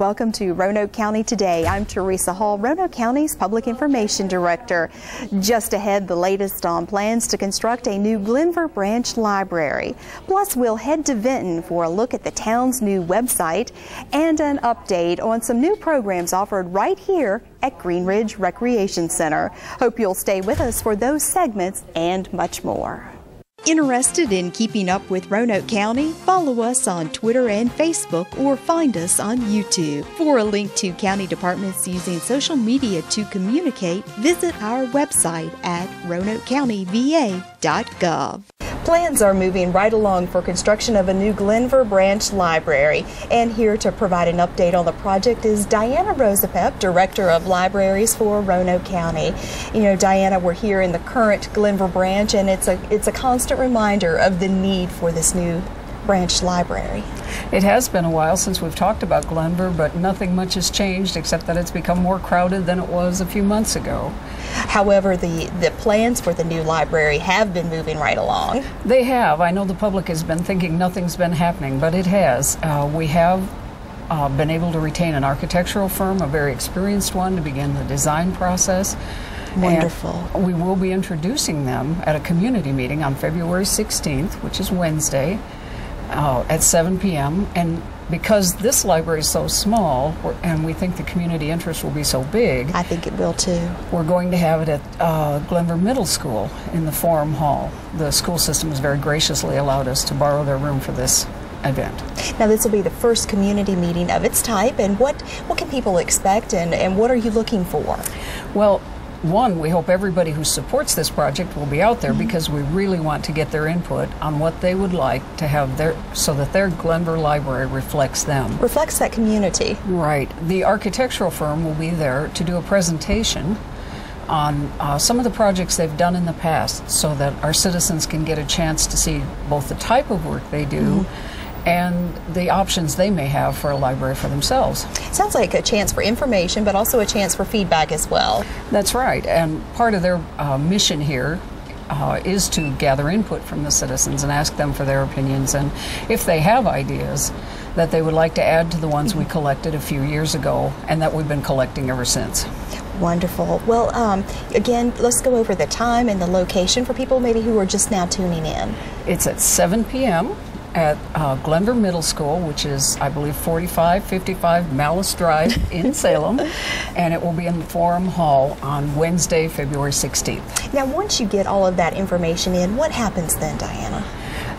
welcome to Roanoke County Today. I'm Teresa Hall, Roanoke County's Public Information Director. Just ahead, the latest on plans to construct a new Glenver Branch Library. Plus, we'll head to Vinton for a look at the town's new website and an update on some new programs offered right here at Green Ridge Recreation Center. Hope you'll stay with us for those segments and much more. Interested in keeping up with Roanoke County? Follow us on Twitter and Facebook or find us on YouTube. For a link to county departments using social media to communicate, visit our website at roanokecountyva.gov. Plans are moving right along for construction of a new Glenver Branch Library. And here to provide an update on the project is Diana Rosapep, Director of Libraries for Roanoke County. You know, Diana, we're here in the current Glenver Branch, and it's a constant reminder of the need for this new branch library. It has been a while since we've talked about Glenver, but nothing much has changed except that it's become more crowded than it was a few months ago. However, the plans for the new library have been moving right along. They have. I know the public has been thinking nothing's been happening, but it has. We have been able to retain an architectural firm, a very experienced one, to begin the design process. Wonderful. And we will be introducing them at a community meeting on February 16th, which is Wednesday, at 7 p.m. And because this library is so small, and we think the community interest will be so big, I think it will too. We're going to have it at Glenver Middle School in the Forum Hall. The school system has very graciously allowed us to borrow their room for this event. Now, this will be the first community meeting of its type, and what can people expect, and what are you looking for? Well, one, we hope everybody who supports this project will be out there because we really want to get their input on what they would like to have so that their Glenver library reflects them. Reflects that community. Right. The architectural firm will be there to do a presentation on some of the projects they've done in the past so that our citizens can get a chance to see both the type of work they do and the options they may have for a library for themselves. Sounds like a chance for information, but also a chance for feedback as well. That's right, and part of their mission here is to gather input from the citizens and ask them for their opinions, and if they have ideas that they would like to add to the ones we collected a few years ago and that we've been collecting ever since. Wonderful. Well, again, let's go over the time and the location for people maybe who are just now tuning in. It's at 7 p.m. at Glenver Middle School, which is, I believe, 4555 Malice Drive in Salem, and it will be in the Forum Hall on Wednesday, February 16th. Now, once you get all of that information in, what happens then, Diana?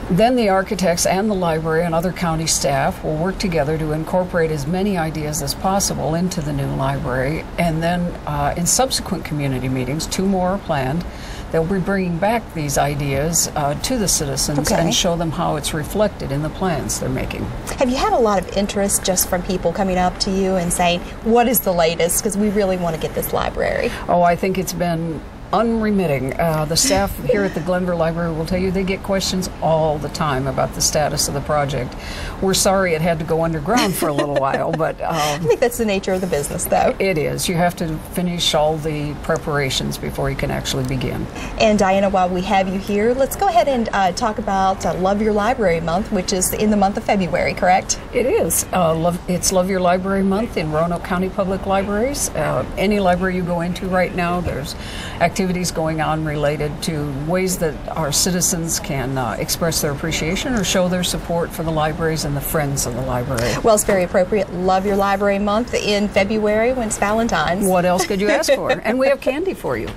Then the architects and the library and other county staff will work together to incorporate as many ideas as possible into the new library, and then in subsequent community meetings, 2 more are planned, they'll be bringing back these ideas to the citizens and show them how it's reflected in the plans they're making. Have you had a lot of interest just from people coming up to you and saying, what is the latest, because we really want to get this library? Oh, I think it's been unremitting. The staff here at the Glenver Library will tell you they get questions all the time about the status of the project. We're sorry it had to go underground for a little while, but I think that's the nature of the business, though. It is. You have to finish all the preparations before you can actually begin. And Diana, while we have you here, let's go ahead and talk about Love Your Library Month, which is in the month of February, correct? It is. It's Love Your Library Month in Roanoke County Public Libraries. Any library you go into right now, there's activities going on related to ways that our citizens can express their appreciation or show their support for the libraries and the friends of the library. Well, it's very appropriate. Love Your Library Month in February when it's Valentine's. What else could you ask for? And we have candy for you.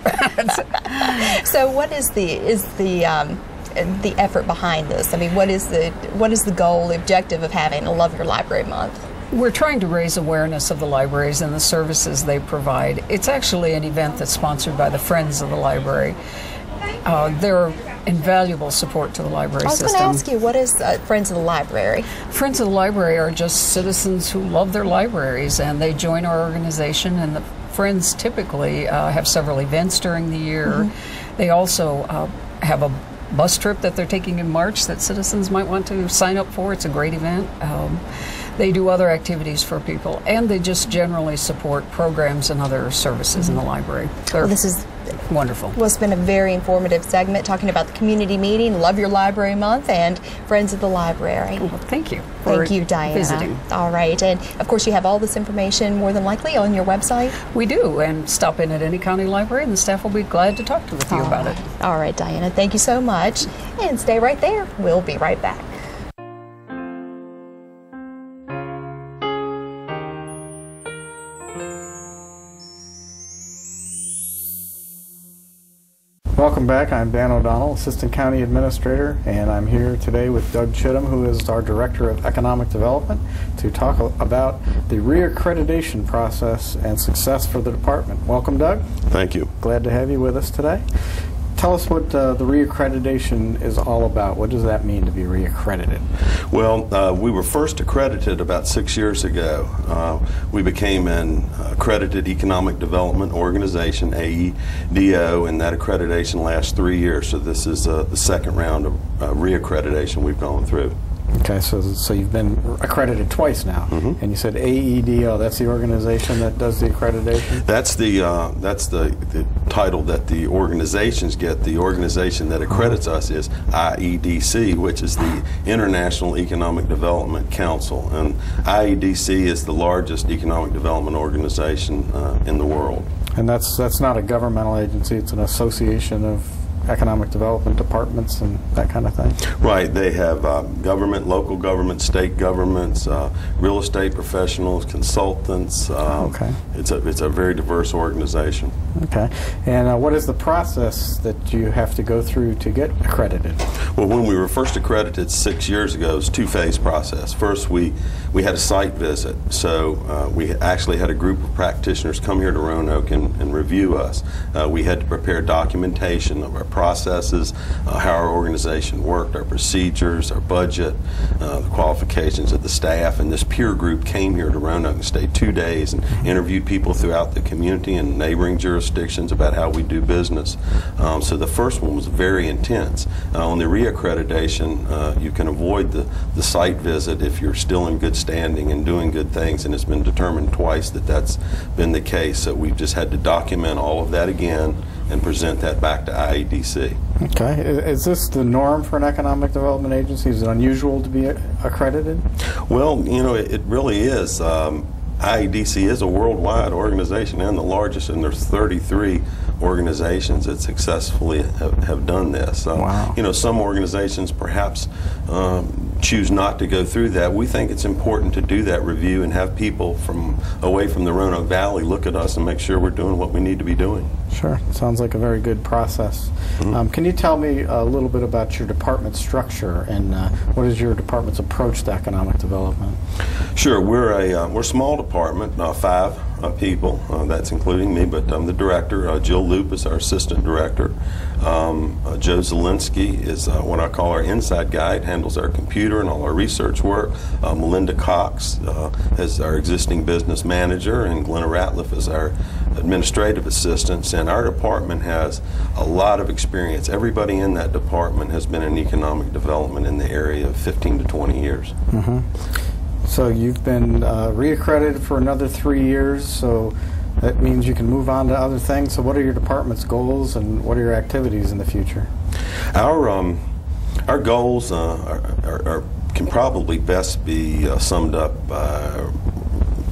So what is the effort behind this? I mean, what is the goal, the objective of having a Love Your Library Month? We're trying to raise awareness of the libraries and the services they provide. It's actually an event that's sponsored by the Friends of the Library. They're invaluable support to the library system. I was going to ask you, what is Friends of the Library? Friends of the Library are just citizens who love their libraries, and they join our organization, and the Friends typically have several events during the year. They also have a bus trip that they're taking in March that citizens might want to sign up for. It's a great event. They do other activities for people, and they just generally support programs and other services in the library. Well, this is Wonderful. Well, it's been a very informative segment talking about the community meeting, Love Your Library Month, and Friends of the Library. Well, thank you. Thank you, Diana. Visiting. All right. And of course, you have all this information more than likely on your website. We do, and stop in at any county library and the staff will be glad to talk with you about it. All right, Diana. Thank you so much. And stay right there. We'll be right back. Welcome back. I'm Dan O'Donnell, Assistant County Administrator, and I'm here today with Doug Chittum, who is our Director of Economic Development, to talk about the reaccreditation process and success for the department. Welcome, Doug. Thank you. Glad to have you with us today. Tell us what the reaccreditation is all about. What does that mean to be reaccredited? Well, we were first accredited about 6 years ago. We became an accredited economic development organization, AEDO, and that accreditation lasts 3 years. So this is the second round of reaccreditation we've gone through. Okay, so you've been accredited twice now, and you said AEDO. That's the organization that does the accreditation. That's the title that the organizations get. The organization that accredits us is IEDC, which is the International Economic Development Council, and IEDC is the largest economic development organization in the world. And that's not a governmental agency; it's an association of economic development departments and that kind of thing? Right. They have government, local government, state governments, real estate professionals, consultants. Okay. It's a very diverse organization. Okay. And what is the process that you have to go through to get accredited? Well, when we were first accredited 6 years ago, it was a two-phase process. First, we had a site visit. So we actually had a group of practitioners come here to Roanoke and review us. We had to prepare documentation of our processes, how our organization worked, our procedures, our budget, the qualifications of the staff, and this peer group came here to Roanoke and stayed 2 days and interviewed people throughout the community and neighboring jurisdictions about how we do business. So the first one was very intense. On the reaccreditation, you can avoid the site visit if you're still in good standing and doing good things, and it's been determined twice that that's been the case. So we've just had to document all of that again and present that back to IEDC. Okay. Is this the norm for an economic development agency? Is it unusual to be accredited? Well, you know, it really is. IEDC is a worldwide organization and the largest, and there's 33 organizations that successfully have done this. Wow. You know, some organizations perhaps choose not to go through that. We think it's important to do that review and have people from away from the Roanoke Valley look at us and make sure we're doing what we need to be doing. Sure. Sounds like a very good process. Can you tell me a little bit about your department structure and what is your department's approach to economic development? Sure. We're a small department, 5 people. That's including me, but I'm the director. Jill Loop is our assistant director. Joe Zielinski is what I call our inside guy. Handles our computer and all our research work. Melinda Cox is our existing business manager, and Glenna Ratliff is our administrative assistants. And our department has a lot of experience. Everybody in that department has been in economic development in the area of 15 to 20 years. So you've been reaccredited for another 3 years, so that means you can move on to other things. So what are your department's goals and what are your activities in the future? Our goals can probably best be summed up by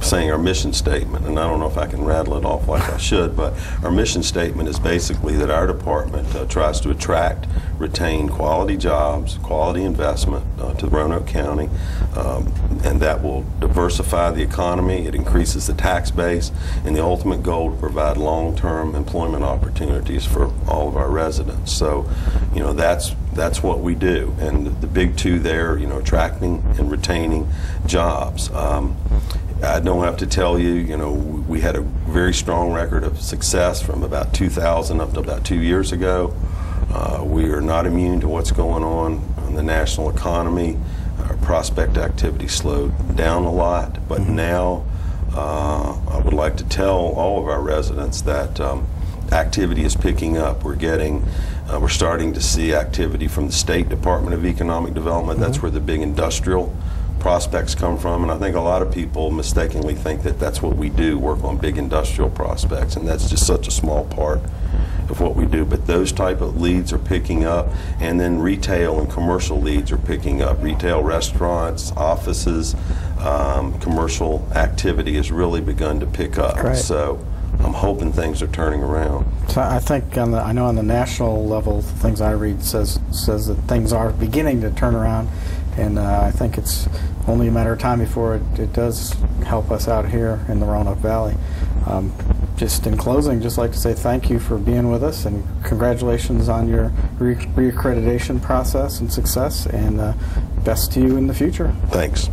saying our mission statement, and I don't know if I can rattle it off like I should, but our mission statement is basically that our department tries to attract, retain quality jobs, quality investment to Roanoke County, and that will diversify the economy. It increases the tax base, and the ultimate goal to provide long-term employment opportunities for all of our residents. So, you know, that's what we do, and the big two there, you know, attracting and retaining jobs. I don't have to tell you, you know, we had a very strong record of success from about 2000 up to about 2 years ago. We are not immune to what's going on in the national economy. Our prospect activity slowed down a lot, but now I would like to tell all of our residents that activity is picking up. We're starting to see activity from the State Department of Economic Development. That's where the big industrial prospects come from, and I think a lot of people mistakenly think that that's what we do, work on big industrial prospects, and that's just such a small part of what we do, but those type of leads are picking up, and then retail and commercial leads are picking up. Retail, restaurants, offices, commercial activity has really begun to pick up. Great. So I'm hoping things are turning around. So I think I know on the national level, the things I read says that things are beginning to turn around, and I think it's only a matter of time before it does help us out here in the Roanoke Valley. Just in closing, just like to say thank you for being with us, and congratulations on your reaccreditation process and success, and best to you in the future. Thanks.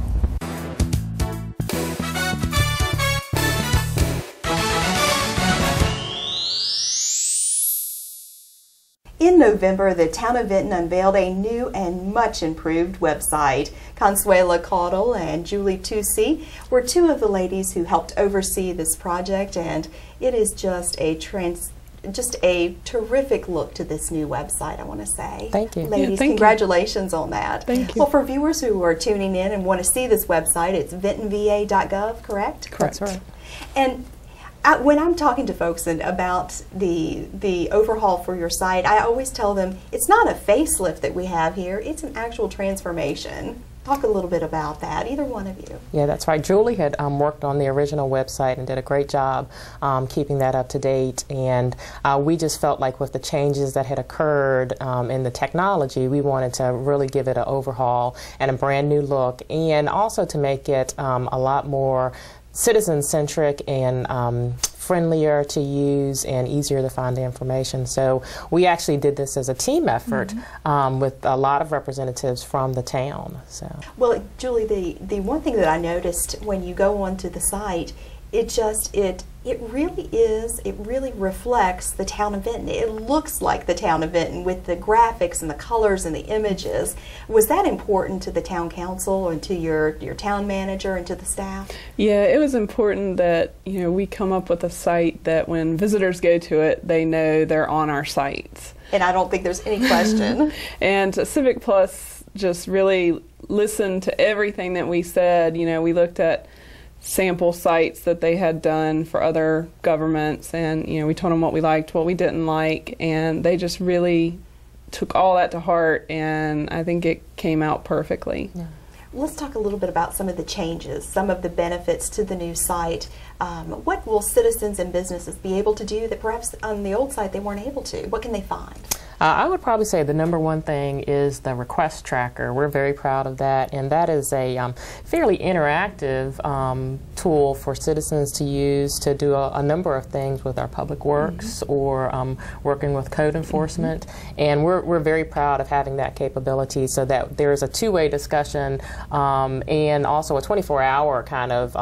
In November, the town of Vinton unveiled a new and much improved website. Consuela Caudle and Julie Tusi were two of the ladies who helped oversee this project, and it is just a terrific look to this new website, I want to say. Thank you. Ladies, yeah, thank congratulations on that. Thank you. Well, for viewers who are tuning in and want to see this website, it's vintonva.gov, correct? Correct. That's right. And when I'm talking to folks about the overhaul for your site, I always tell them it's not a facelift that we have here, it's an actual transformation. Talk a little bit about that, either one of you. Yeah, that's right. Julie had worked on the original website and did a great job keeping that up to date, and we just felt like with the changes that had occurred in the technology, we wanted to really give it an overhaul and a brand new look, and also to make it a lot more citizen-centric and friendlier to use and easier to find the information. So we actually did this as a team effort with a lot of representatives from the town. So. Well, Julie, the one thing that I noticed when you go onto the site, it really reflects the town of Vinton. It looks like the town of Vinton with the graphics and the colors and the images. Was that important to the town council and to your town manager and to the staff? Yeah, it was important that we come up with a site that when visitors go to it, they know they're on our sites. And I don't think there's any question. And Civic Plus just really listened to everything that we said. We looked at sample sites that they had done for other governments, and we told them what we liked, what we didn't like, and they just really took all that to heart, and I think it came out perfectly. Yeah. Let's talk a little bit about some of the changes, some of the benefits to the new site. What will citizens and businesses be able to do that perhaps on the old site they weren't able to? What can they find? I would probably say the number one thing is the request tracker. We're very proud of that, and that is a fairly interactive tool for citizens to use to do a number of things with our public works or working with code enforcement. And we're very proud of having that capability so that there's a two-way discussion and also a 24-hour kind of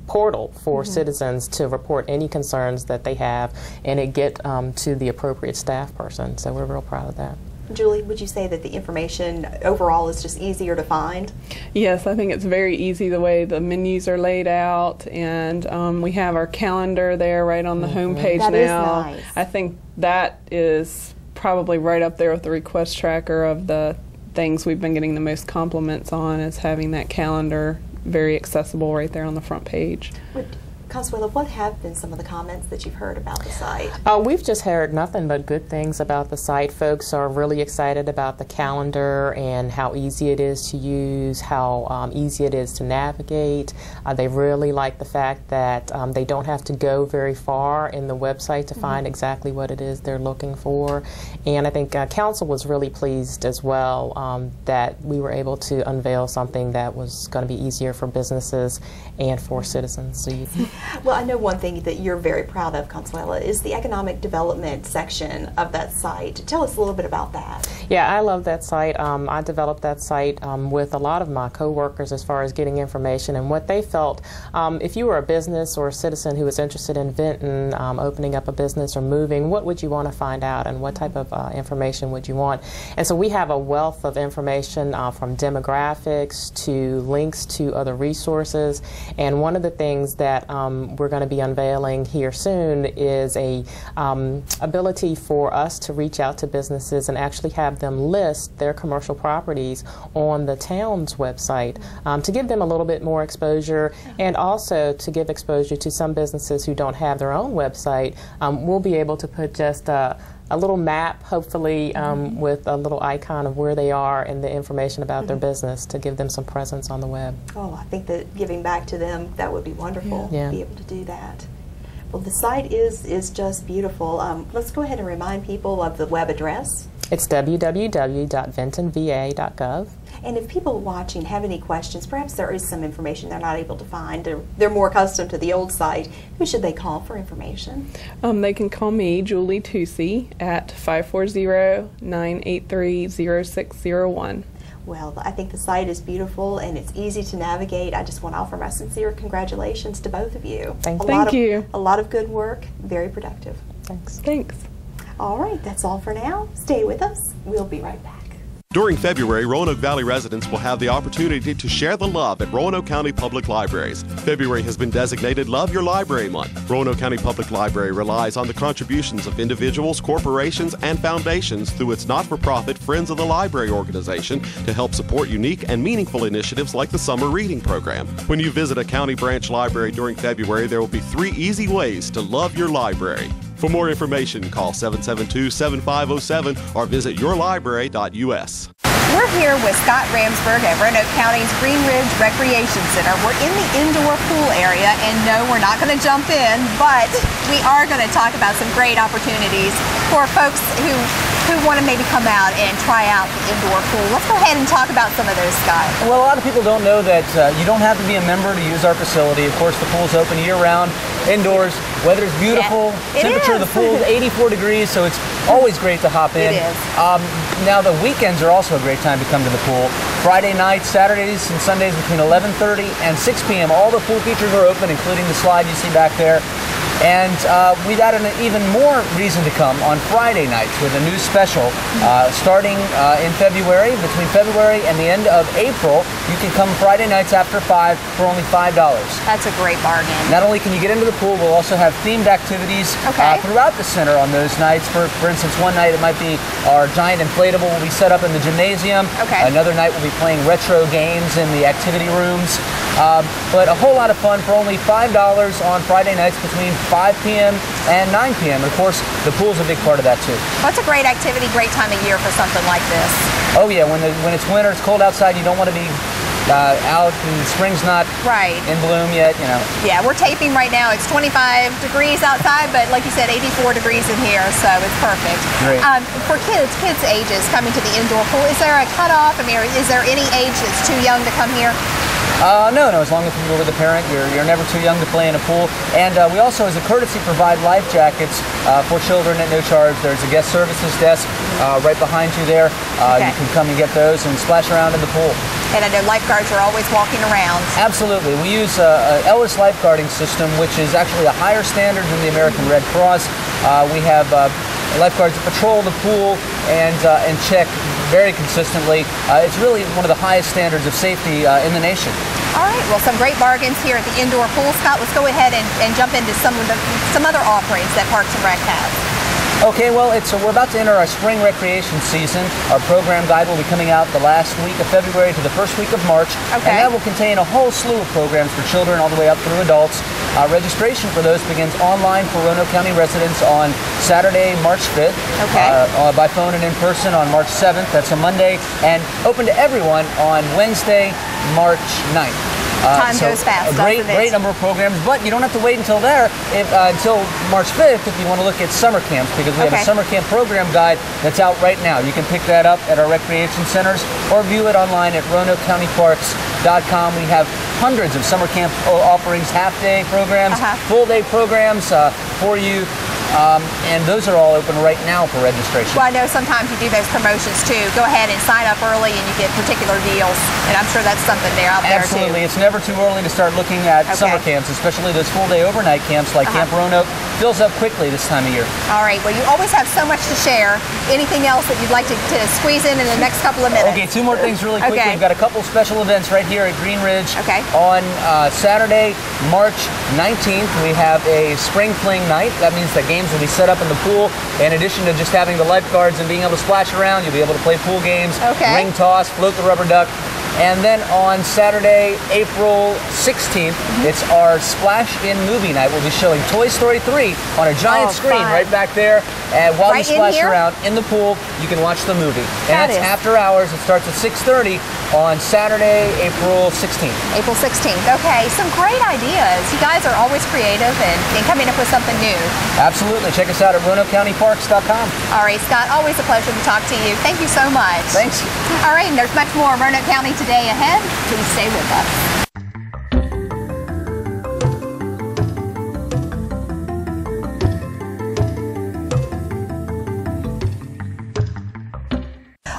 portal for citizens to report any concerns that they have, and it get to the appropriate staff person. So we're real proud of that. Julie, would you say that the information overall is just easier to find? Yes, I think it's very easy the way the menus are laid out, and we have our calendar there right on the home page now. That is nice. I think that is probably right up there with the request tracker of the things we've been getting the most compliments on, is having that calendar very accessible right there on the front page. Consuela, what have been some of the comments that you've heard about the site? We've just heard nothing but good things about the site. Folks are really excited about the calendar and how easy it is to use, how easy it is to navigate. They really like the fact that they don't have to go very far in the website to find exactly what it is they're looking for. And I think Council was really pleased as well that we were able to unveil something that was going to be easier for businesses and for citizens to use. Well, I know one thing that you're very proud of, Consuela, is the economic development section of that site. Tell us a little bit about that. Yeah, I love that site. I developed that site with a lot of my co-workers as far as getting information and what they felt. If you were a business or a citizen who was interested in Vinton, opening up a business or moving, what would you want to find out and what type of information would you want? And so we have a wealth of information from demographics to links to other resources. And one of the things that we're going to be unveiling here soon is a ability for us to reach out to businesses and actually have them list their commercial properties on the town's website to give them a little bit more exposure, and also to give exposure to some businesses who don't have their own website. We'll be able to put just a little map, hopefully with a little icon of where they are and the information about their business to give them some presence on the web. Oh, I think that giving back to them, that would be wonderful Yeah. to be able to do that. Well, the site is just beautiful. Let's go ahead and remind people of the web address. It's www.vintonva.gov. And if people watching have any questions, perhaps there is some information they're not able to find, they're more accustomed to the old site, who should they call for information? They can call me, Julie Tucci, at 540-983-0601. Well, I think the site is beautiful and it's easy to navigate. I just want to offer my sincere congratulations to both of you. Thank you. A lot of good work, very productive. Thanks. Thanks. All right, that's all for now. Stay with us. We'll be right back. During February, Roanoke Valley residents will have the opportunity to share the love at Roanoke County Public Libraries. February has been designated Love Your Library Month. Roanoke County Public Library relies on the contributions of individuals, corporations, and foundations through its not-for-profit Friends of the Library organization to help support unique and meaningful initiatives like the Summer Reading Program. When you visit a county branch library during February, there will be 3 easy ways to love your library. For more information, call 772-7507 or visit yourlibrary.us. We're here with Scott Ramsberg at Roanoke County's Green Ridge Recreation Center. We're in the indoor pool area, and no, we're not going to jump in, but we are going to talk about some great opportunities for folks who want to maybe come out and try out the indoor pool. Let's go ahead and talk about some of those, Scott. Well, a lot of people don't know that you don't have to be a member to use our facility. Of course, the pool's open year-round, indoors. Weather's beautiful. Yeah, temperature of the pool is 84 degrees, so it's always great to hop in. It is. Now, the weekends are also a great time to come to the pool. Friday nights, Saturdays, and Sundays between 11:30 and 6 p.m. All the pool features are open, including the slide you see back there. And we've added an even more reason to come on Friday nights with a new special starting in February. Between February and the end of April, you can come Friday nights after 5 for only $5. That's a great bargain. Not only can you get into the pool, we'll also have themed activities throughout the center on those nights. For instance, one night it might be our giant inflatable will be set up in the gymnasium. Another night we'll be playing retro games in the activity rooms. But a whole lot of fun for only $5 on Friday nights between 5 p.m. and 9 p.m. And of course, the pool's a big part of that too. Well, it's a great activity, great time of year for something like this. Oh yeah, when it's winter, it's cold outside, you don't want to be out, and spring's not in bloom yet, you know. Yeah, we're taping right now. It's 25 degrees outside, but like you said, 84 degrees in here, so it's perfect. Great. For kids ages coming to the indoor pool, is there a cutoff? I mean, is there any age that's too young to come here? No, as long as you go with a parent, you're never too young to play in a pool. And we also, as a courtesy, provide life jackets for children at no charge. There's a guest services desk right behind you there. You can come and get those and splash around in the pool. And I know lifeguards are always walking around. Absolutely. We use a Ellis lifeguarding system, which is actually a higher standard than the American Red Cross. We have lifeguards that patrol the pool and check very consistently. It's really one of the highest standards of safety in the nation. All right, well, some great bargains here at the indoor pool. Scott, let's go ahead and jump into some other offerings that Parks and Rec has. Okay, well, we're about to enter our spring recreation season. Our program guide will be coming out the last week of February to the first week of March. And that will contain a whole slew of programs for children all the way up through adults. Registration for those begins online for Roanoke County residents on Saturday, March 5th. By phone and in person on March 7th. That's a Monday. And open to everyone on Wednesday, March 9th. Time goes fast, great number of programs, but you don't have to wait until until March 5th if you want to look at summer camps, because we have a summer camp program guide that's out right now. You can pick that up at our recreation centers or view it online at RoanokeCountyParks.com. We have hundreds of summer camp offerings, half-day programs, full-day programs for you. And those are all open right now for registration. Well, I know sometimes you do those promotions too. Go ahead and sign up early and you get particular deals. And I'm sure that's something there out there too. Absolutely. It's never too early to start looking at summer camps, especially those full-day overnight camps like Camp Roanoke. Fills up quickly this time of year. All right. Well, you always have so much to share. Anything else that you'd like to squeeze in the next couple of minutes? Okay, 2 more things really quickly. We've got a couple special events right here at Green Ridge. On Saturday, March 19th, we have a spring fling night. That means that games will be set up in the pool. In addition to just having the lifeguards and being able to splash around, you'll be able to play pool games, ring toss, float the rubber duck. And then on Saturday, April 16th, it's our Splash In movie night. We'll be showing Toy Story 3 on a giant screen right back there. And while you splash around in the pool, you can watch the movie. And that's after hours. It starts at 6:30 on Saturday, April 16th. April 16th. Okay, some great ideas. You guys are always creative and coming up with something new. Absolutely. Check us out at RoanokeCountyParks.com. All right, Scott, always a pleasure to talk to you. Thank you so much. Thanks. All right, and there's much more Roanoke County Today ahead. Please stay with us.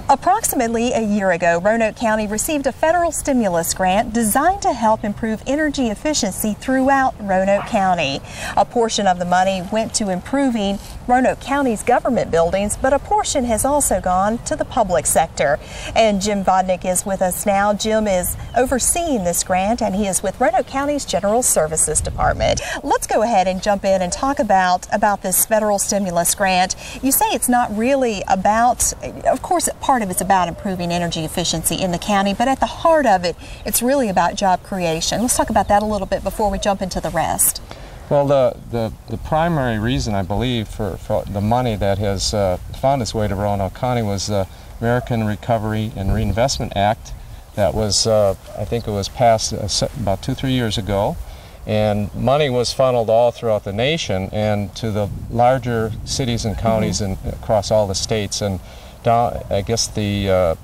Approximately a year ago, Roanoke County received a federal stimulus grant designed to help improve energy efficiency throughout Roanoke County. A portion of the money went to improving Roanoke County's government buildings, but a portion has also gone to the public sector. And Jim Vodnick is with us now. Jim is overseeing this grant, and he is with Roanoke County's General Services Department. Let's go ahead and jump in and talk about this federal stimulus grant. You say it's not really about, of course, part of it's about improving energy efficiency in the county, but at the heart of it, it's really about job creation. Let's talk about that a little bit before we jump into the rest. Well, the primary reason, I believe, for the money that has found its way to Roanoke County was the American Recovery and Reinvestment Act that was, I think it was passed about 2-3 years ago. And money was funneled all throughout the nation and to the larger cities and counties and across all the states. And I guess the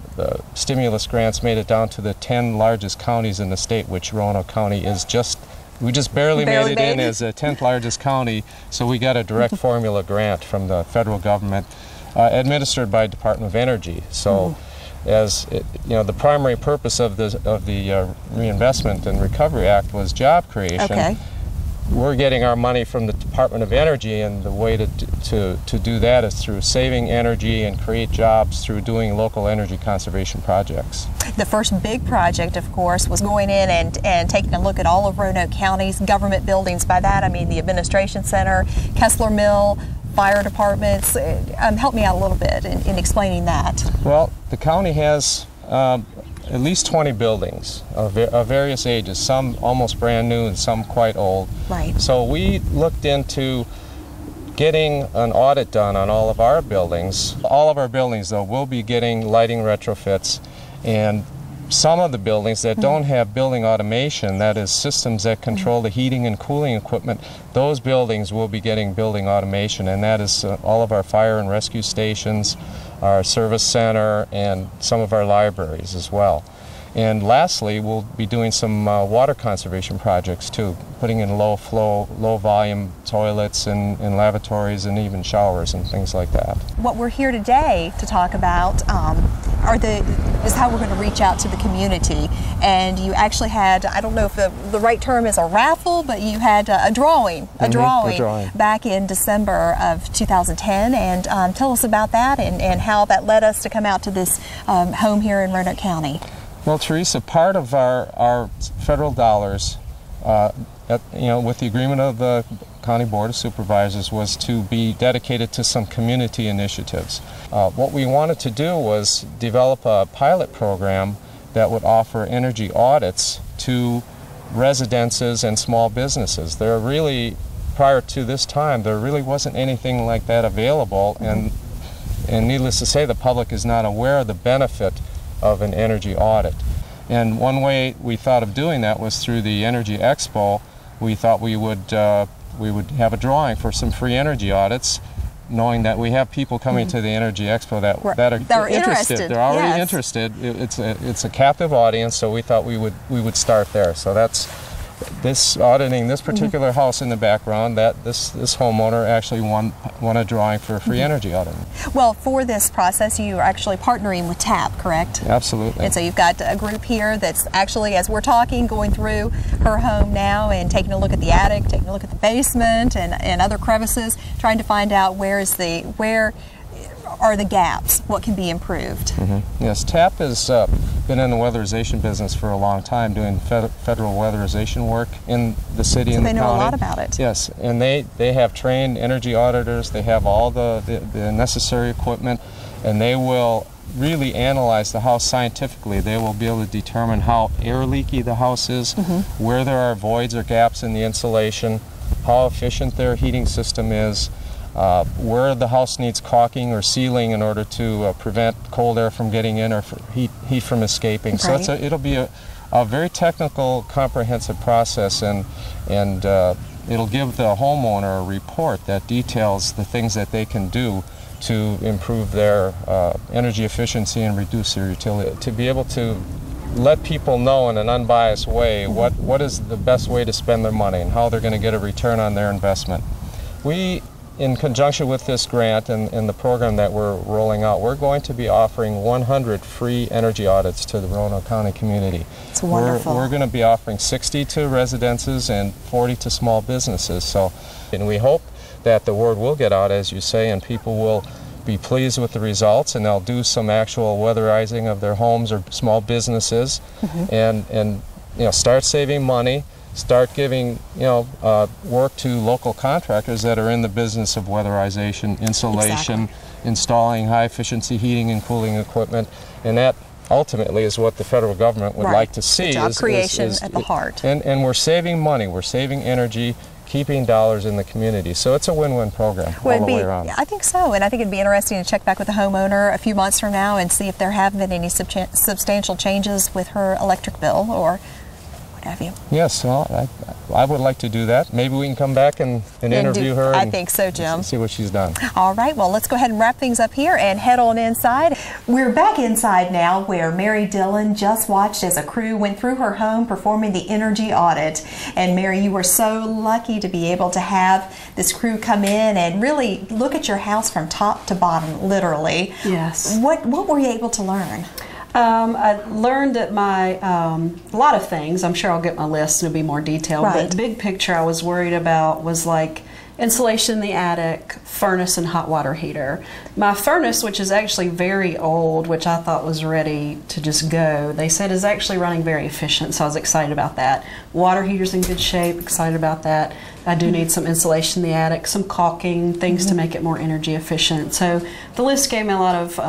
stimulus grants made it down to the 10 largest counties in the state, which Roanoke County is we just barely made it in as the 10th largest county, so we got a direct formula grant from the federal government administered by Department of Energy. So as the primary purpose of the Reinvestment and Recovery Act was job creation. Okay. We're getting our money from the Department of Energy, and the way to do that is through saving energy and create jobs through doing local energy conservation projects. The first big project, of course, was going in and taking a look at all of Roanoke County's government buildings. By that, I mean the Administration Center, Kessler Mill, fire departments. Help me out a little bit in explaining that. Well, the county has at least 20 buildings of various ages, some almost brand new and some quite old. Right. So we looked into getting an audit done on all of our buildings. All of our buildings, though, will be getting lighting retrofits, and some of the buildings that don't have building automation, that is systems that control the heating and cooling equipment, those buildings will be getting building automation, and that is all of our fire and rescue stations, our service center, and some of our libraries as well. And lastly, we'll be doing some water conservation projects too, putting in low flow, low volume toilets and lavatories and even showers and things like that. What we're here today to talk about is how we're going to reach out to the community. And you actually had, I don't know if the right term is a raffle, but you had a drawing back in December of 2010. And tell us about that and how that led us to come out to this home here in Roanoke County. Well, Teresa, part of our federal dollars, with the agreement of the County Board of Supervisors, was to be dedicated to some community initiatives. What we wanted to do was develop a pilot program that would offer energy audits to residences and small businesses. There really, prior to this time, there really wasn't anything like that available, and needless to say, the public is not aware of the benefit of an energy audit. And one way we thought of doing that was through the Energy Expo. We thought we would have a drawing for some free energy audits, knowing that we have people coming to the Energy Expo that are interested. They're already interested. It's a captive audience, so we thought we would start there. So that's auditing this particular house in the background. This homeowner actually won a drawing for a free energy audit. Well, for this process, you are actually partnering with TAP, correct? Absolutely. And so you've got a group here that's actually, as we're talking, going through her home now and taking a look at the attic, taking a look at the basement and other crevices, trying to find out where are the gaps, what can be improved. Yes, TAP has been in the weatherization business for a long time, doing federal weatherization work in the city and the county. So they know a lot about it. Yes, and they have trained energy auditors, they have all the necessary equipment, and they will really analyze the house scientifically. They will be able to determine how air leaky the house is, where there are voids or gaps in the insulation, how efficient their heating system is, where the house needs caulking or sealing in order to prevent cold air from getting in or heat from escaping. Right. So it'll be a very technical, comprehensive process, and it'll give the homeowner a report that details the things that they can do to improve their energy efficiency and reduce their utility. To be able to let people know in an unbiased way what is the best way to spend their money and how they're going to get a return on their investment. We, in conjunction with this grant and the program that we're rolling out, we're going to be offering 100 free energy audits to the Roanoke County community. It's wonderful. We're going to be offering 60 to residences and 40 to small businesses. And we hope that the word will get out, as you say, and people will be pleased with the results, and they'll do some actual weatherizing of their homes or small businesses, and start saving money, start giving work to local contractors that are in the business of weatherization, insulation, installing high efficiency heating and cooling equipment, and that ultimately is what the federal government would like to see. Job creation at the heart. And we're saving money, we're saving energy, keeping dollars in the community. So it's a win-win program all the way around. I think so, and I think it'd be interesting to check back with the homeowner a few months from now and see if there have been any substantial changes with her electric bill or what have you. Yes, well, I would like to do that. Maybe we can come back and interview her. I think so, Jim. See what she's done. All right, well, let's go ahead and wrap things up here and head on inside. We're back inside now where Mary Dillon just watched as a crew went through her home performing the energy audit. And Mary, you were so lucky to be able to have this crew come in and really look at your house from top to bottom, literally. Yes. What were you able to learn? I learned that a lot of things. I'm sure I'll get my list and it'll be more detailed. Right. But the big picture I was worried about was like insulation in the attic, furnace, and hot water heater. My furnace, which is actually very old, which I thought was ready to just go, they said is actually running very efficient, so I was excited about that. Water heater's in good shape, excited about that. I do need some insulation in the attic, some caulking, things to make it more energy efficient. So the list gave me a lot of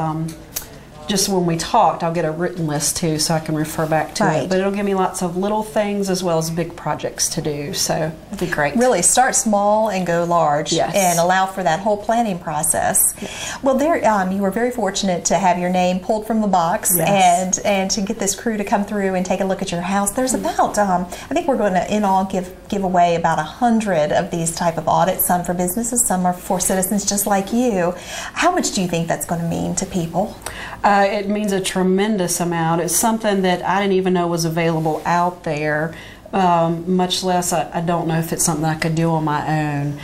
just when we talked, I'll get a written list too so I can refer back to it. But it'll give me lots of little things as well as big projects to do, so it'll be great. Really, start small and go large. Yes. And allow for that whole planning process. Yes. Well, you were very fortunate to have your name pulled from the box. Yes. and to get this crew to come through and take a look at your house. There's about, I think we're going to in all give away about 100 of these type of audits, some for businesses, some are for citizens just like you. How much do you think that's going to mean to people? It means a tremendous amount. It's something that I didn't even know was available out there, much less I don't know if it's something I could do on my own.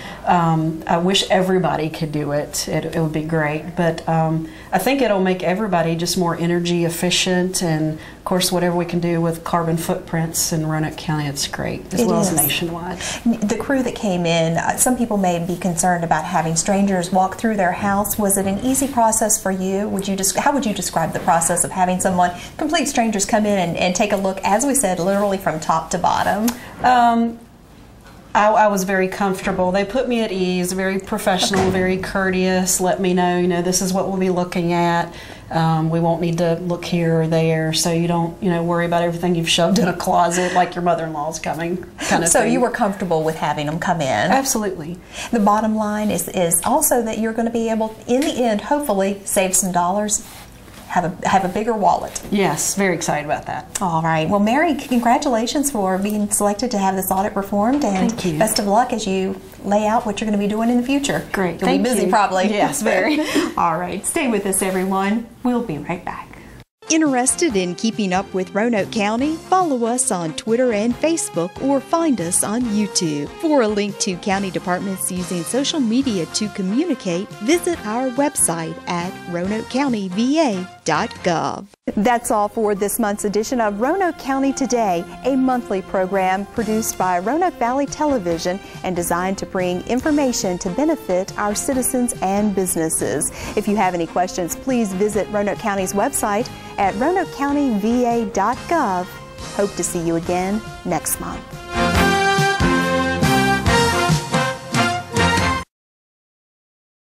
I wish everybody could do it. It would be great, but I think it'll make everybody just more energy efficient, and of course whatever we can do with carbon footprints in Roanoke County, it's great, as well as nationwide. The crew that came in, some people may be concerned about having strangers walk through their house. Was it an easy process for you? How would you describe the process of having someone, complete strangers, come in and take a look, as we said, literally from top to bottom? I was very comfortable. They put me at ease, very professional, very courteous, let me know, this is what we'll be looking at. We won't need to look here or there, so you don't, worry about everything you've shoved in a closet like your mother-in-law's coming, kind of So thing. you were comfortable with having them come in? Absolutely. The bottom line is also that you're going to be able, in the end, hopefully, save some dollars, have a bigger wallet. Yes, very excited about that. All right. Well, Mary, congratulations for being selected to have this audit performed, and Thank you. Best of luck as you lay out what you're going to be doing in the future. Great. You'll be busy probably. Yes, very. All right. Stay with us, everyone. We'll be right back. Interested in keeping up with Roanoke County? Follow us on Twitter and Facebook, or find us on YouTube. For a link to county departments using social media to communicate, visit our website at RoanokeCountyVA.gov. That's all for this month's edition of Roanoke County Today, a monthly program produced by Roanoke Valley Television and designed to bring information to benefit our citizens and businesses. If you have any questions, please visit Roanoke County's website at RoanokeCountyVA.gov. Hope to see you again next month.